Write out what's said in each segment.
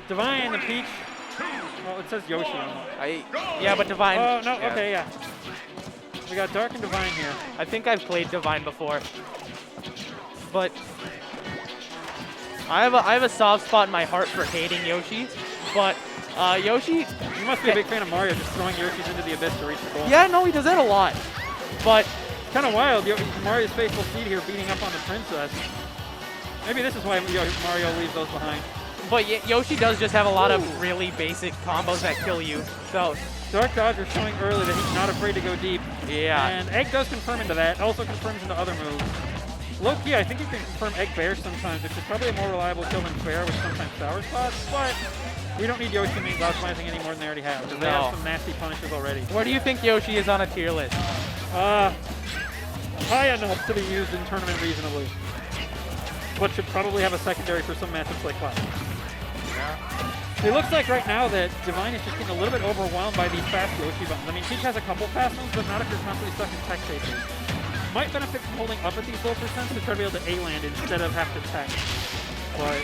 Divine, the Peach. Oh, it says Yoshi on it. Yeah, but Divine. Oh, no, yeah. okay, yeah. We got Dark and Divine here. I think I've played Divine before. But I have a soft spot in my heart for hating Yoshi. But Yoshi, You must be a big fan of Mario, just throwing Yoshis into the abyss to reach the goal. yeah, no, he does that a lot. But It's kind of wild. Mario's faithful Steed here beating up on the princess. Maybe this is why Mario leaves those behind. But Yoshi does just have a lot of really basic combos that kill you. So Dark Dodger showing early that he's not afraid to go deep. yeah. And Egg does confirm into that. Also confirms into other moves. Low-key, I think you can confirm Egg Bear sometimes, which is probably a more reliable kill than Fair, with sometimes Sour Spots. But we don't need Yoshi mains optimizing any more than they already have, because they have some nasty punishes already. Where do you think Yoshi is on a tier list? High enough to be used in tournament reasonably, but should probably have a secondary for some matchups like Cloud. It looks like right now that Divine is just getting a little bit overwhelmed by these fast Yoshi buttons. I mean, Peach has a couple fast ones, but not if you're constantly stuck in tech chases. Might benefit from holding up at these low percents to try to be able to A-land instead of have to tech. But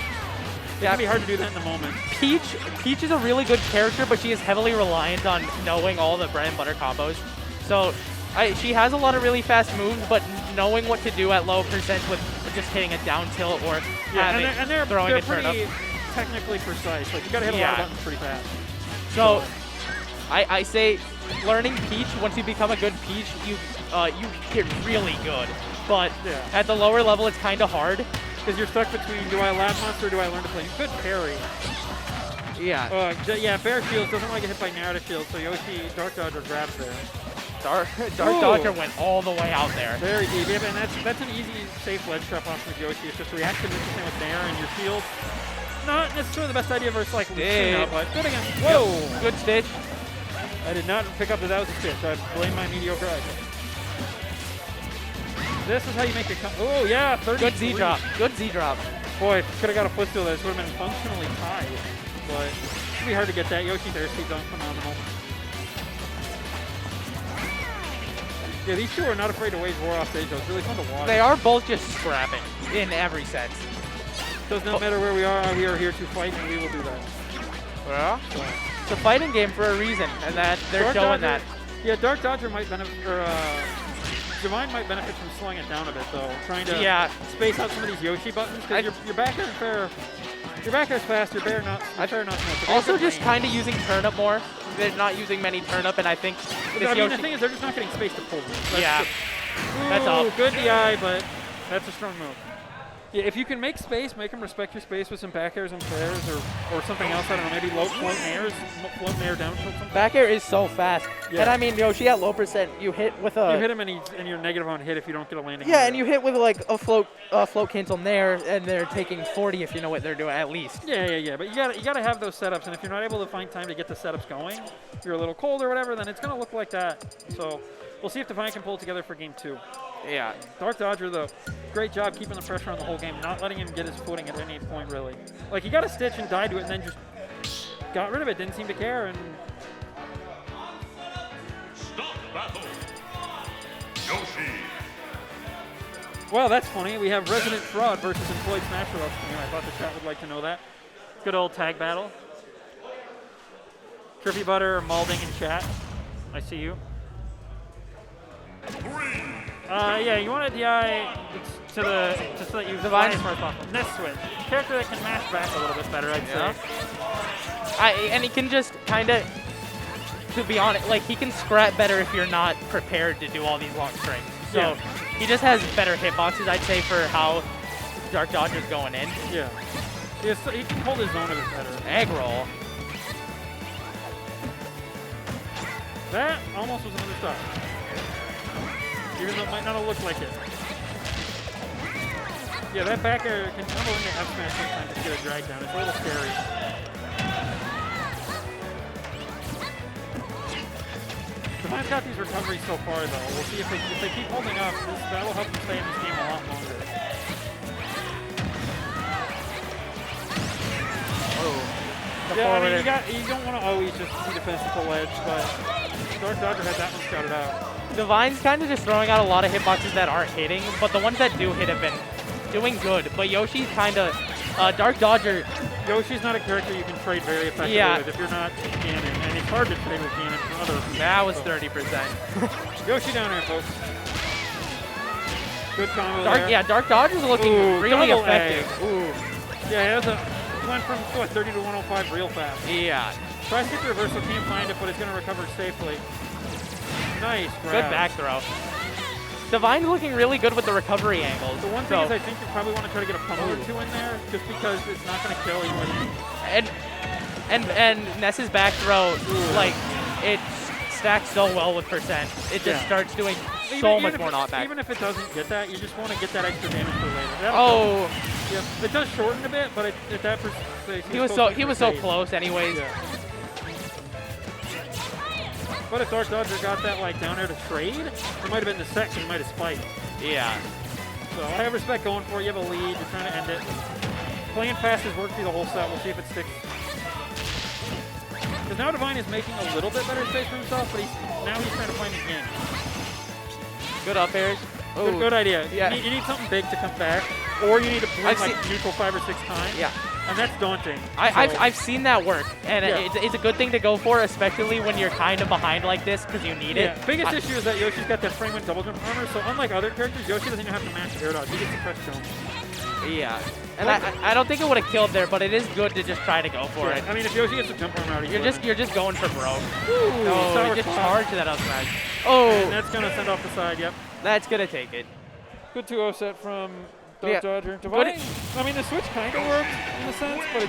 it can be hard to do that in the moment. Peach is a really good character, but she is heavily reliant on knowing all the bread and butter combos. So she has a lot of really fast moves, but knowing what to do at low percents with just hitting a down tilt or throwing a turn up. Pretty technically precise. Like, you gotta hit a lot of buttons pretty fast. So I say learning Peach, once you become a good Peach, you get really good. But at the lower level, it's kind of hard. Because you're stuck between, do I Lab Monster or do I learn to play? Good parry. Yeah. Yeah, Bear Shields doesn't want to get hit by Narada Shields, so Yoshi Dark Dodger grabs there. Dark Dodger went all the way out there. Very deep, yeah, and that's an easy, safe ledge trap option with Yoshi. It's just reaction interesting with Nair and your shield. Not necessarily the best idea versus like Lucina, but good against. Whoa! Yep. Good stitch. I did not pick up that was a stitch. I blame my mediocre eye. This is how you make it come. Oh yeah, 30. Good Z drop. Good Z drop. Boy, if you could have got a footstool there, this would have been functionally tied. But it'd be hard to get that. Yoshi's airspeed's phenomenal. Yeah, these two are not afraid to wage war off stage though. It's really fun to watch. They are both just scrapping in every sense. Does not matter where we are here to fight, and we will do that. Yeah. It's a fighting game for a reason, and that they're showing that. Yeah, Dark Dodger might benefit, or Divine might benefit from slowing it down a bit though. Trying to space out some of these Yoshi buttons, because your back air and Fair, your back air's fast, your Fair not so much. Also just kind of using turnip more. They're not using many turnip, and I think this the thing is they're just not getting space to pull them. That's all. Good DI, but that's a strong move. Yeah, if you can make space, make them respect your space with some back airs and fairs or something else. I don't know, maybe low float airs, float air down tilt something. Back air is so fast. Yeah. And I mean, Yoshi at low percent, you hit with a... You hit him and you're negative on hit if you don't get a landing. Yeah, and you hit with like a float cancel nair, and they're taking 40 if you know what they're doing, at least. Yeah. But you gotta have those setups, and if you're not able to find time to get the setups going, if you're a little cold or whatever, then it's gonna look like that. So we'll see if Divine can pull it together for game 2. Yeah. Dark Dodger, though, great job keeping the pressure on the whole game, not letting him get his footing at any point, really. Like, he got a stitch and died to it and then just got rid of it, didn't seem to care, and... Stop battle. Yoshi. Well, that's funny. We have Resident Fraud versus Employed Smasher up here. I thought the chat would like to know that. Good old tag battle. Trippy Butter, Malding in chat. I see you. Yeah, you want to DI so that you Divine as far as possible. Nest Switch. Character that can mash back a little bit better, I'd say. And he can just kind of, to be honest, like he can scrap better if you're not prepared to do all these long strings. So he just has better hitboxes, I'd say, for how Dark Dodger's going in. Yeah. So he can hold his own a bit better. Egg roll. That almost was another stop. Even though it might not have looked like it. Yeah, that back air can come over into F smash sometimes to get a drag down. It's a little scary. Divine's got these recoveries so far, though. We'll see if they keep holding up. That will help them stay in this game a lot longer. Yeah, I mean, you don't want to always just be defensive to ledge, but Dark Dodger had that one scouted out. Divine's kind of just throwing out a lot of hitboxes that aren't hitting, but the ones that do hit have been doing good. But Yoshi's kind of, Dark Dodger Yoshi's not a character you can trade very effectively Yeah. with if you're not Ganon, and it's hard to trade with Ganon from other people. That was so. 30%. Yoshi down air, folks. Good combo Dark, there. yeah, Dark Dodge is looking Ooh, really double effective. A. Ooh. Yeah, he went from what, 30 to 105 real fast. Yeah, Tries to get the reversal, can't find it, but it's going to recover safely. Nice grab. good back throw. Divine's looking really good with the recovery angles. The one thing so, is I think you probably want to try to get a pummel or two in there, just because it's not going to kill even with and Ness's back throw, like, it stacks so well with percent. It just Yeah. starts doing Even- so even much if more it- knockback. Even if it doesn't get that, you just want to get that extra damage for later. That'll Oh, Yeah, it does shorten a bit, but at that he was so close anyways. Yeah. But if Dark Dodger got that like down there to trade, it might have been the set because he might have spiked. Yeah. So I have respect going for it. You have a lead. You're trying to end it. Playing fast has worked through the whole set. We'll see if it sticks. Because now Divine is making a little bit better space for himself, but now he's trying to find his game. Good up airs. Good idea. Yeah. You need something big to come back, or you need to blink I've like neutral 5 or 6 times. Yeah. And that's daunting. I've seen that work, and Yeah. it's a good thing to go for, especially when you're kind of behind like this because you need it. Biggest issue is that Yoshi's got that frame with double jump armor, so unlike other characters, Yoshi doesn't even have to match air dodge. He gets to press jump. Yeah. And I don't think it would have killed there, but it is good to just try to go for it. I mean, if Yoshi gets the jump armor out, he's You're just going for broke. Ooh, No, sour just cloud. charge that up smash. And Oh, that's going to send off the side, yep. that's gonna take it. Good 2-0 set from Dark Yeah. Dodger. Divine, I mean, the switch kind of worked in a sense, but it